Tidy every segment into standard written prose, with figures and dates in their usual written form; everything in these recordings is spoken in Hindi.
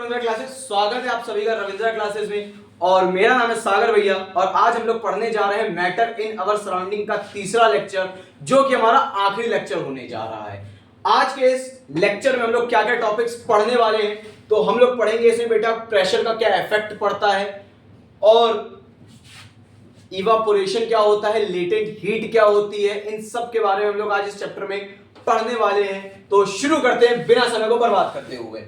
रविंद्रा क्लासेस। स्वागत है आप सभी का रविंद्रा क्लासेस में। और मेरा नाम है सागर भैया और आज हम लोग पढ़ने जा रहे हैं मैटर इन अवर सराउंडिंग का तीसरा लेक्चर, जो कि हमारा आखिरी लेक्चर होने जा रहा है। आज के इस लेक्चर में हम लोग क्या क्या टॉपिक्स पढ़ने वाले हैं, तो हम लोग पढ़ेंगे इसमें बेटा प्रेशर का क्या इफेक्ट पड़ता है, और इवापोरेशन क्या होता है, लेटेंट हीट क्या होती है, इन सब के बारे में हम लोग आज इस चैप्टर में पढ़ने वाले हैं। तो शुरू करते हैं बिना समय को बर्बाद करते हुए।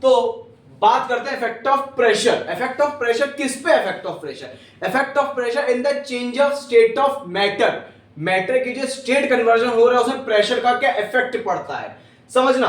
तो बात करते हैं effect of pressure. Effect of pressure किस पे? Effect of pressure, effect of pressure in the change of state of matter. Matter की जो स्टेट कन्वर्जन हो रहा है उसमें प्रेशर का क्या इफेक्ट पड़ता है। समझना,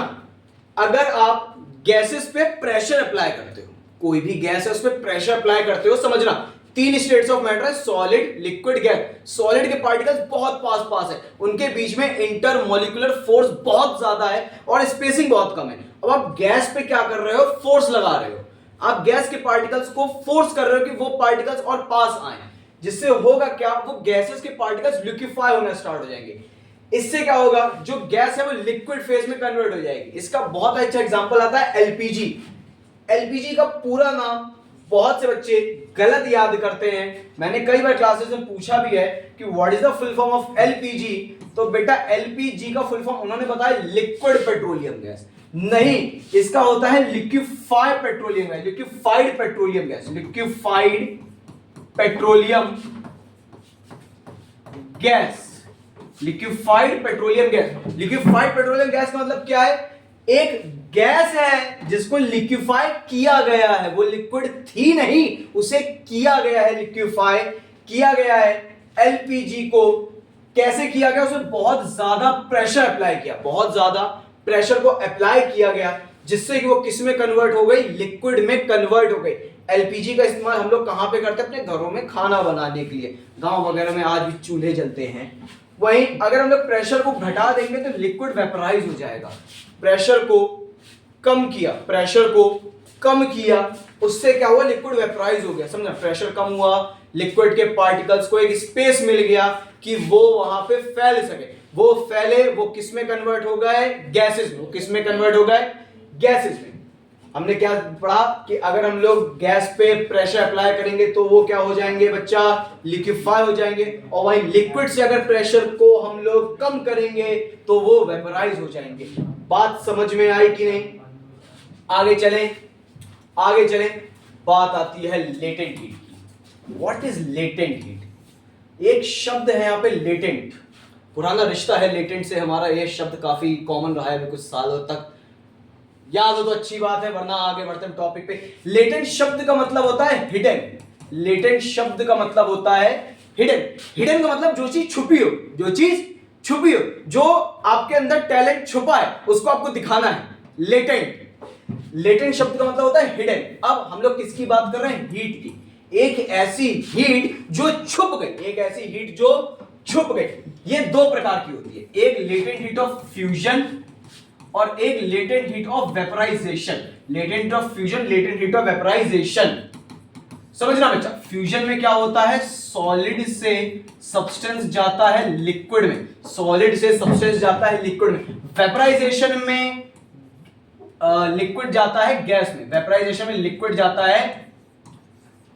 अगर आप गैसेस पे प्रेशर अप्लाई करते हो, कोई भी गैस है उस पर प्रेशर अप्लाई करते हो, समझना तीन स्टेट्स ऑफ मैटर है, सॉलिड, लिक्विड, गैस। सॉलिड के पार्टिकल्स बहुत पास पास है, उनके बीच में इंटरमोलिकुलर फोर्स बहुत ज्यादा है और स्पेसिंग बहुत कम है। अब आप गैस पे क्या कर रहे हो? फोर्स लगा रहे हो। आप गैस के पार्टिकल्स को फोर्स कर रहे हो कि वो पार्टिकल्स और पास आए, जिससे होगा क्या, वो गैसेस के पार्टिकल्स लिक्विफाई होना स्टार्ट हो जाएंगे। इससे क्या होगा, जो गैस है वो लिक्विड फेज में कन्वर्ट हो जाएगी। इसका बहुत अच्छा एग्जांपल आता है एलपीजी। एलपीजी का पूरा नाम बहुत से बच्चे गलत याद करते हैं। मैंने कई बार क्लासेस में पूछा भी है कि what is the full form of LPG. तो बेटा एलपीजी का फुल फॉर्म उन्होंने बताया लिक्विड पेट्रोलियम गैस। नहीं, इसका होता है liquefied petroleum gas, liquefied petroleum gas, liquefied petroleum gas, liquefied petroleum gas. Liquefied petroleum gas का मतलब क्या है? एक गैस है जिसको लिक्विफाई किया गया है, वो लिक्विड थी नहीं, उसे किया गया है, लिक्विफाई किया गया है। एलपीजी को कैसे किया गया? उसमें बहुत ज्यादा प्रेशर अप्लाई किया, बहुत ज्यादा प्रेशर को अप्लाई किया गया, जिससे कि वो किस में कन्वर्ट हो गई? लिक्विड में कन्वर्ट हो गई। एलपीजी का इस्तेमाल हम लोग कहां पे करते हैं? अपने घरों में खाना बनाने के लिए। गांव वगैरह में आज भी चूल्हे जलते हैं। वहीं अगर हम लोग प्रेशर को घटा देंगे तो लिक्विड वेपराइज हो जाएगा। प्रेशर को कम किया, प्रेशर को कम किया, उससे क्या हुआ? लिक्विड वेपराइज हो गया। समझा? प्रेशर कम हुआ, लिक्विड के पार्टिकल्स को एक स्पेस मिल गया कि वो वहां पे फैल सके। वो फैले, वो किस में कन्वर्ट हो गए? गैसेस में। किस में कन्वर्ट हो गए? गैसेस में। हमने क्या पढ़ा कि अगर हम लोग गैस पे प्रेशर अप्लाई करेंगे तो वो क्या हो जाएंगे बच्चा? लिक्विफाई हो जाएंगे। और वहीं लिक्विड से अगर प्रेशर को हम लोग कम करेंगे तो वो वेपराइज हो जाएंगे। बात समझ में आई कि नहीं? आगे चलें, आगे चलें। बात आती है लेटेंट हीट की। What is latent heat? एक शब्द है यहाँ पे लेटेंट। पुराना रिश्ता है लेटेंट से हमारा, यह शब्द काफी कॉमन रहा है कुछ सालों तक। याद हो तो अच्छी बात है, वरना आगे बढ़ते हैं टॉपिक पे। लेटेंट शब्द का मतलब होता है हिडन। लेटेंट शब्द का मतलब होता है हिडन। हिडन का मतलब जो चीज छुपी हो, जो चीज छुपी हो, जो आपके अंदर टैलेंट छुपा है उसको आपको दिखाना है, लेटेंट। लेटेंट शब्द का मतलब होता है हिडन। अब हम लोग किसकी बात कर रहे हैं? हीट की। एक ऐसी हीट जो छुप गई, एक ऐसी हीट जो छुप गई। ये दो प्रकार की होती है, एक लेटेंट हीट ऑफ फ्यूजन और एक latent heat of vaporisation. Latent of fusion, latent heat of vaporisation. समझना बच्चा, फ्यूजन में क्या होता है? सॉलिड से सब्सटेंस जाता है लिक्विड में, सॉलिड से सब्सटेंस जाता है लिक्विड में। वेपराइजेशन में लिक्विड जाता है गैस में, वेपराइजेशन में लिक्विड जाता है।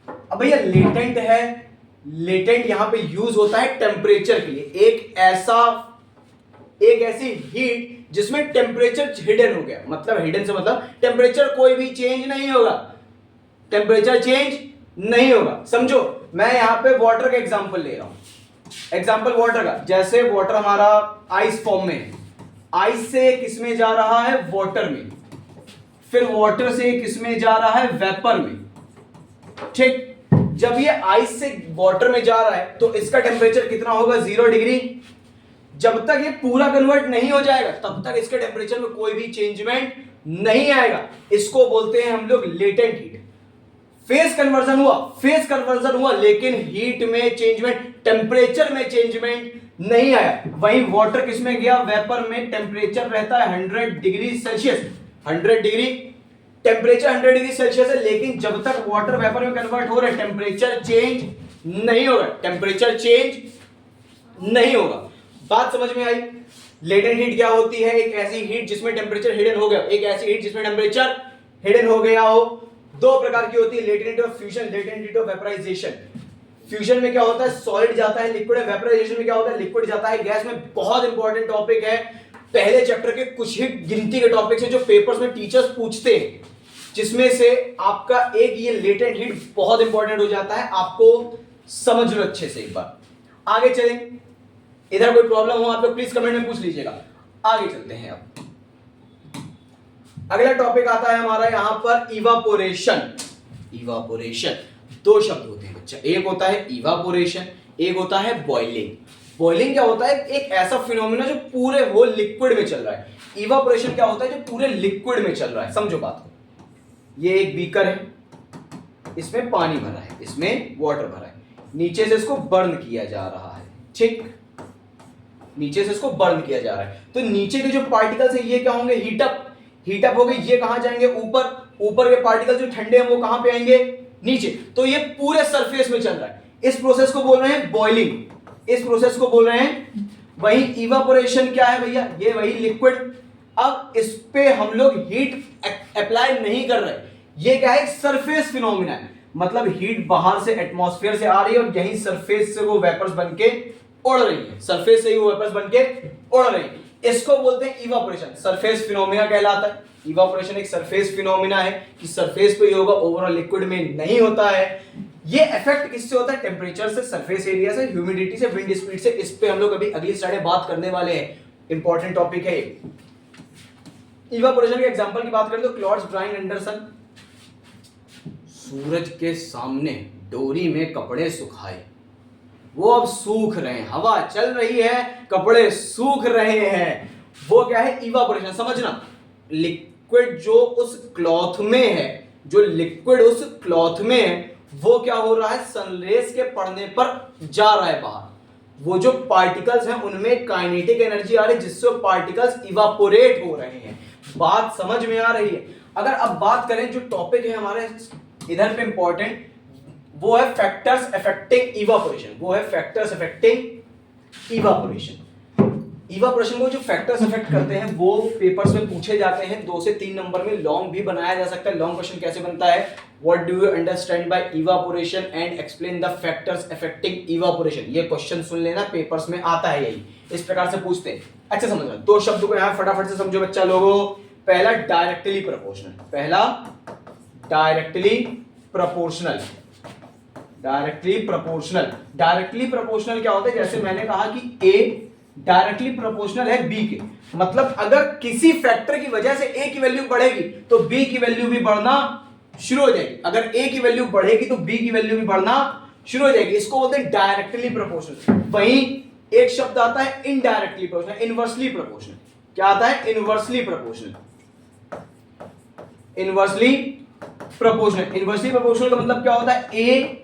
अब भैया लेटेंट है, लेटेंट यहां पे यूज होता है टेम्परेचर के लिए। एक ऐसी हीट जिसमें टेम्परेचर हिडन हो गया। मतलब हिडन से मतलब टेम्परेचर कोई भी चेंज नहीं होगा, टेम्परेचर चेंज नहीं होगा। समझो, मैं यहां पे वाटर का एग्जांपल ले रहा हूं। एग्जांपल वाटर का, जैसे वाटर हमारा आइस फॉर्म में है, आइस से किसमें जा रहा है? वाटर में। फिर वाटर से किसमें जा रहा है? वेपर में। ठीक, जब ये आइस से वाटर में जा रहा है तो इसका टेम्परेचर कितना होगा? 0 डिग्री। जब तक ये पूरा कन्वर्ट नहीं हो जाएगा तब तक इसके टेम्परेचर में कोई भी चेंजमेंट नहीं आएगा। इसको बोलते हैं हम लोग लेटेंट हीट। फेज कन्वर्जन हुआ, फेज कन्वर्जन हुआ, लेकिन हीट में चेंजमेंट, टेम्परेचर में चेंजमेंट नहीं आया। वहीं वाटर किसमें गया? वेपर में। टेम्परेचर रहता है 100 degree Celsius, 100 degree temperature 100 degree Celsius है, लेकिन जब तक वाटर वेपर में कन्वर्ट हो रहा है टेम्परेचर चेंज नहीं होगा, टेम्परेचर चेंज नहीं होगा। बात समझ में आई? लेटेंट हीट क्या होती है? एक ऐसी हीट जिसमें टेम्परेचर हिडन हो गया, एक ऐसी हीट जिसमें टेम्परेचर हिडन हो गया हो। दो प्रकार की होती है, latent heat of fusion, latent heat of vaporisation. Fusion में क्या होता है, सॉलिड जाता है लिक्विड में, वेपराइजेशन में क्या होता है, लिक्विड जाता है गैस में। बहुत इंपॉर्टेंट टॉपिक है, पहले चैप्टर के कुछ ही गिनती के टॉपिक्स हैं जो पेपर्स में टीचर्स पूछते हैं, जिसमें से आपका एक ये लेटेंट हीट बहुत इंपॉर्टेंट हो जाता है। आपको समझ लो अच्छे से। एक बार आगे चलें, इधर कोई प्रॉब्लम हो आप लोग प्लीज कमेंट में पूछ लीजिएगा। आगे चलते हैं। अब अगला टॉपिक आता है हमारा यहां पर इवापोरेशन। इवापोरेशन दो शब्द होते हैं बच्चा, एक होता है इवापोरेशन, एक होता है बॉइलिंग। बॉइलिंग क्या होता है, एक ऐसा फिनोमेना जो पूरे होल लिक्विड में चल रहा है। इवापोरेशन क्या होता है, जो पूरे लिक्विड में चल रहा है। समझो बात को, ये एक बीकर है, इसमें पानी भरा है, इसमें वाटर भरा है, नीचे से इसको बर्न किया जा रहा है। ठीक, नीचे से इसको बर्न किया जा रहा है, तो नीचे के जो पार्टिकल्स है ये क्या होंगे, हीटअप। हीटअप हो गए, ये कहां जाएंगे, ऊपर। ऊपर के पार्टिकल्स जो ठंडे हैं वो कहां पे आएंगे, नीचे। तो ये पूरे सरफेस में चल रहा है। इस प्रोसेस को बोल रहे हैं बॉइलिंग, इस प्रोसेस को बोल रहे हैं। वही इवापोरेशन क्या है भैया, ये वही लिक्विड। अब इस पे हम लोग हीट अप्लाई नहीं कर रहे, ये क्या है, सरफेस फिनोमिना है। मतलब हीट बाहर से एटमॉस्फेयर से आ रही है और यहीं सरफेस से वो वेपर्स बनके उड़ रही है, सरफेस से ही वो वेपर्स बनके उड़ रही है। इसको बोलते हैं इवापोरेशन, सरफेस फिनोमिना कहलाता है। इवापोरेशन एक सरफेस फिनोमिना है कि सरफेस पे ही होगा, ओवरऑल लिक्विड में नहीं होता है। ये इफेक्ट किससे होता है, टेम्परेचर से, सरफेस एरिया से, ह्यूमिडिटी से, विंड स्पीड से। इस पे हम लोग अभी अगली स्लाइड में बात करने वाले हैं, इंपॉर्टेंट टॉपिक है। इवापोरेशन के एग्जांपल की बात करें तो क्लॉथ्स ड्राइंग अंडर सन, सूरज के सामने डोरी में कपड़े सुखाए, वो अब सूख रहे हैं, हवा चल रही है, कपड़े सूख रहे हैं, वो क्या है, इवापोरेशन। समझना, लिक्विड जो उस क्लॉथ में है, जो लिक्विड उस क्लॉथ में है, वो क्या हो रहा है, सनरेज के पड़ने पर जा रहा है बाहर। वो जो पार्टिकल्स हैं उनमें काइनेटिक एनर्जी आ रही है, जिससे पार्टिकल्स इवापोरेट हो रहे हैं। बात समझ में आ रही है। अगर अब बात करें, जो टॉपिक है हमारे इधर पे इंपॉर्टेंट, वो है फैक्टर्स अफेक्टिंग इवापोरेशन। वो है फैक्टर्स अफेक्टिंग इवापोरेशन। इवापोरेशन को जो फैक्टर्स अफेक्ट करते हैं वो पेपर्स में पूछे जाते हैं, 2 से 3 नंबर में। लॉन्ग भी बनाया जा सकता है। लॉन्ग क्वेश्चन कैसे बनता है, what do you understand by evaporation and explain the factors affecting evaporation. ये क्वेश्चन सुन लेना, पेपर्स में आता है यही, इस प्रकार से पूछते हैं। अच्छा समझ लो, 2 शब्द को यहां फटाफट से समझो बच्चा लोगों। पहला डायरेक्टली प्रोपोर्शनल, पहला directly proportional. Directly proportional, directly proportional क्या होता है, जैसे मैंने कहा कि ए डायरेक्टली प्रोपोर्शनल है बी के। मतलब अगर किसी फैक्टर की वजह से ए की वैल्यू बढ़ेगी तो बी की वैल्यू भी बढ़ना शुरू हो जाएगी। अगर ए की वैल्यू बढ़ेगी तो बी की वैल्यू भी बढ़ना शुरू हो जाएगी। इसको बोलते हैं डायरेक्टली प्रोपोर्शनल। वहीं एक शब्द आता है इनडायरेक्टली प्रोपोर्शनल, इनवर्सली प्रोपोर्शनल। क्या आता है, inversely proportional. Inversely proportional, inversely proportional का मतलब क्या होता है,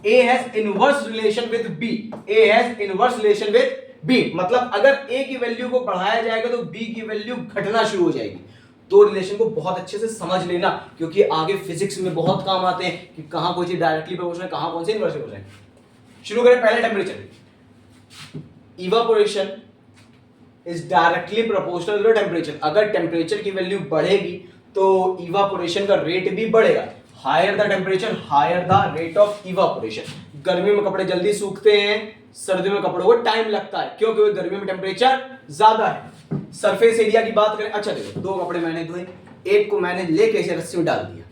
A has inverse relation with B, A has inverse relation with B। मतलब अगर A की वैल्यू को बढ़ाया जाएगा तो B की वैल्यू घटना शुरू हो जाएगी। तो रिलेशन को बहुत अच्छे से समझ लेना, क्योंकि आगे फिजिक्स में बहुत काम आते हैं कि कहां कोई चीज डायरेक्टली प्रोपोर्शनल, कहां कौन सी इनवर्सली प्रोपोर्शनल। शुरू करें पहले temperature. Evaporation is directly proportional to temperature. अगर टेम्परेचर की वैल्यू बढ़ेगी तो इवापोरेशन का रेट भी बढ़ेगा। Higher the temperature higher the rate of evaporation. गर्मी में कपड़े जल्दी सूखते हैं, सर्दियों में कपड़ों को टाइम लगता है, क्योंकि गर्मी में टेम्परेचर ज्यादा है। सरफेस एरिया की बात करें, अच्छा देखो 2 कपड़े मैंने धोए, एक को मैंने लेके ऐसे रस्सी में डाल दिया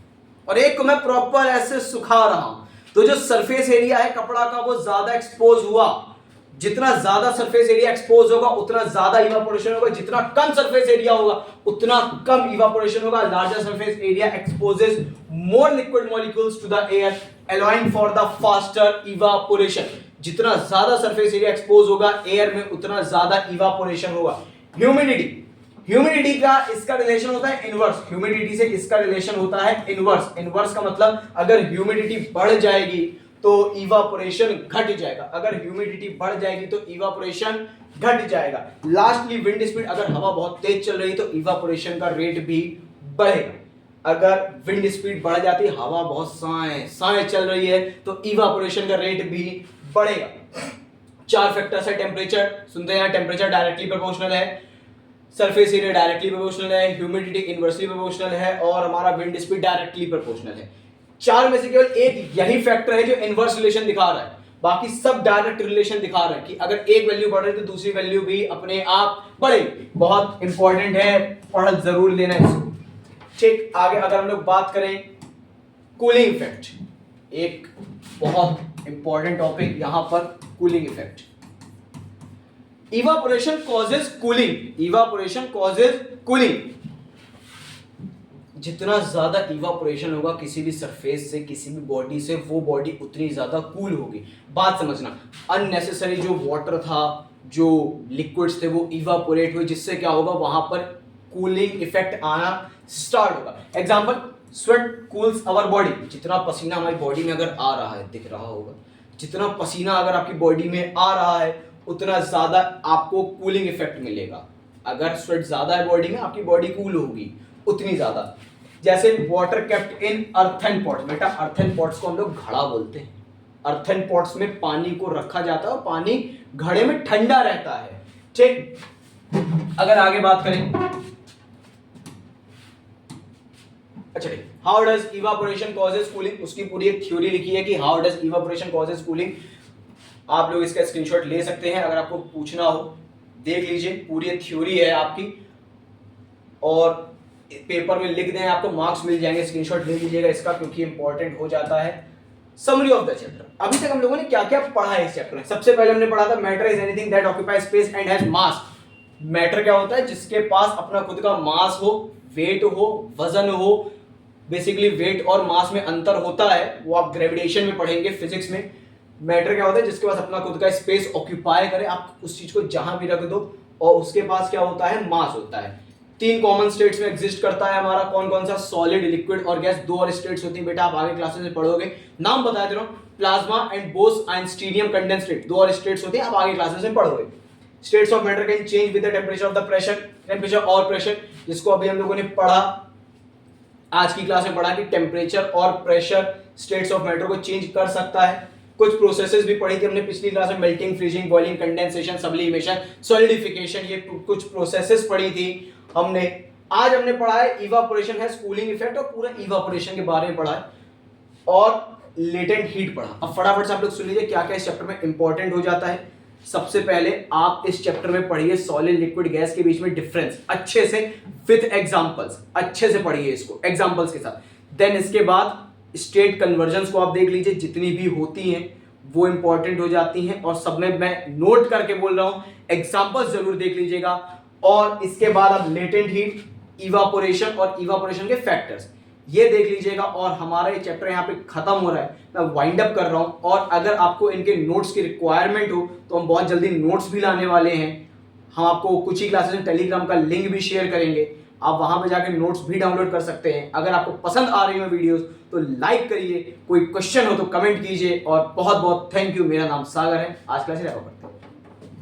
और एक को मैं प्रॉपर ऐसे सुखा रहा हूं, तो जो सरफेस एरिया है कपड़ा का वो ज्यादा एक्सपोज हुआ। जितना ज्यादा सरफेस एरिया एक्सपोज होगा उतना ज्यादा इवापोरेशन होगा, जितना कम सरफेस एरिया होगा उतना कम इवापोरेशन होगा। Larger surface area exposes more liquid molecules to the air allowing for the faster evaporation. जितना ज्यादा सरफेस एरिया एक्सपोज होगा एयर में उतना ज्यादा इवापोरेशन होगा। ह्यूमिडिटी, ह्यूमिडिटी का इसका रिलेशन होता है इनवर्स। ह्यूमिडिटी से इसका रिलेशन होता है इनवर्स। इनवर्स का मतलब अगर ह्यूमिडिटी बढ़ जाएगी तो इवापोरेशन घट जाएगा, अगर ह्यूमिडिटी बढ़ जाएगी तो इवापोरेशन घट जाएगा। लास्टली विंड स्पीड, अगर हवा बहुत तेज चल रही तो इवापोरेशन का रेट भी बढ़ेगा। अगर विंड स्पीड बढ़ जाती है, हवा बहुत साए चल रही है तो इवापोरेशन का रेट भी बढ़ेगा। 4 फैक्टर्स है। टेम्परेचर सुनते हैं, टेम्परेचर डायरेक्टली प्रोपोर्शनल है। सरफेस एरिया डायरेक्टली प्रोपोर्शनल है, ह्यूमिडिटी इनवर्सली प्रोपोर्शनल है और हमारा विंड स्पीड डायरेक्टली प्रोपोर्शनल है। चार में से केवल एक यही फैक्टर है जो इनवर्स रिलेशन दिखा रहा है, बाकी सब डायरेक्ट रिलेशन दिखा रहा है कि अगर एक वैल्यू बढ़ रही है तो दूसरी वैल्यू भी अपने आप बढ़ेगी। बहुत इंपॉर्टेंट है, पढ़ जरूर लेना इसको। ठीक, आगे अगर हम लोग बात करें कूलिंग इफेक्ट, एक बहुत इंपॉर्टेंट टॉपिक यहां पर cooling effect. Evaporation causes cooling, evaporation causes cooling. जितना ज्यादा इवापोरेशन होगा किसी भी सरफेस से, किसी भी बॉडी से, वो बॉडी उतनी ज्यादा कूल होगी। बात समझना, अननेसेसरी जो वाटर था, जो लिक्विड्स थे वो इवापोरेट हुए, जिससे क्या होगा वहां पर कूलिंग इफेक्ट आना स्टार्ट होगा। Example, sweat cools our body. जितना पसीना हमारी बॉडी में अगर आ रहा है, दिख रहा होगा, जितना पसीना अगर आपकी बॉडी में आ रहा है उतना ज्यादा आपको कूलिंग इफेक्ट मिलेगा। अगर स्वेट ज्यादा है बॉडी में, आपकी बॉडी कूल होगी उतनी ज्यादा। जैसे water kept in earthen pots, बेटा अर्थन पॉट्स को हम लोग घड़ा बोलते हैं। अर्थन पॉट्स में पानी को रखा जाता है और पानी घड़े में ठंडा रहता है। ठीक, अगर आगे बात करें, अच्छा ठीक, how does evaporation causes cooling, उसकी पूरी एक थ्योरी लिखी है कि how does evaporation causes cooling. आप लोग इसका स्क्रीनशॉट ले सकते हैं, अगर आपको पूछना हो देख लीजिए, पूरी थ्योरी है आपकी और पेपर में लिख दें, आपको मार्क्स मिल जाएंगे। स्क्रीनशॉट ले लीजिएगा इसका क्योंकि इंपॉर्टेंट हो जाता है। समरी ऑफ द चैप्टर, अभी तक हम लोगों ने क्या क्या पढ़ा है इस चैप्टर में। सबसे पहले हमने पढ़ा था matter is anything that occupies space and has mass. Matter क्या होता है? जिसके पास अपना खुद का मास हो, वेट हो, वजन हो। बेसिकली वेट और मास में अंतर होता है, वो आप ग्रेविटेशन में पढ़ेंगे, फिजिक्स में। मैटर क्या होता है? जिसके पास अपना खुद का स्पेस ऑक्यूपाई करे, आप उस चीज को जहां भी रख दो, और उसके पास क्या होता है? मास होता है। तीन कॉमन स्टेट्स में एग्जिस्ट करता है हमारा, कौन कौन सा? सॉलिड, लिक्विड और गैस। दो और स्टेट्स होती है बेटा, आप आगे क्लासेस में पढ़ोगे, नाम बता दे रहा हूं, plasma and boss einsteinium condense state. दो और स्टेट्स होती है, आप आगे क्लासेस में पढ़ोगे। States of matter can change with the temperature of the pressure, temperature और प्रेशर, जिसको अभी हम लोगों ने पढ़ा, आज की क्लास में पढ़ा कि टेम्परेचर और प्रेशर स्टेट्स ऑफ मैटर को चेंज कर सकता है। कुछ प्रोसेसेस भी पढ़ी थी हमने पिछली क्लास में, melting, freezing, boiling, condensation, sublimation, solidification, ये कुछ प्रोसेसेस पढ़ी थी हमने। आज हमने पढ़ा है इवापोरेशन हैज कूलिंग इफेक्ट, और पूरा इवापोरेशन के बारे में पढ़ा है और लेटेंट हीट पढ़ा। अब फटाफट से आप लोग सुन लीजिए क्या क्या इस चैप्टर में इंपॉर्टेंट हो जाता है। सबसे पहले आप इस चैप्टर में पढ़िए सॉलिड, लिक्विड, गैस के बीच में डिफरेंस अच्छे से, विद एग्जांपल्स, अच्छे से पढ़िए इसको एग्जांपल्स के साथ। देन इसके बाद स्टेट कन्वर्जन्स को आप देख लीजिए, जितनी भी होती हैं वो इंपॉर्टेंट हो जाती हैं, और सब में मैं नोट करके बोल रहा हूं, एग्जांपल्स जरूर देख लीजिएगा। और इसके बाद आप लेटेंट हीट, इवापोरेशन और इवापोरेशन के फैक्टर्स ये देख लीजिएगा। और हमारा ये चैप्टर यहाँ पे खत्म हो रहा है, मैं वाइंड अप कर रहा हूँ। और अगर आपको इनके नोट्स की रिक्वायरमेंट हो तो हम बहुत जल्दी नोट्स भी लाने वाले हैं। हम आपको कुछ ही क्लासेस में टेलीग्राम का लिंक भी शेयर करेंगे, आप वहां पे जाके नोट्स भी डाउनलोड कर सकते हैं। अगर आपको पसंद आ रही हो वीडियोस तो लाइक करिए, कोई क्वेश्चन हो तो कमेंट कीजिए। और बहुत बहुत थैंक यू। मेरा नाम सागर है, आज क्लास रैप करते हैं।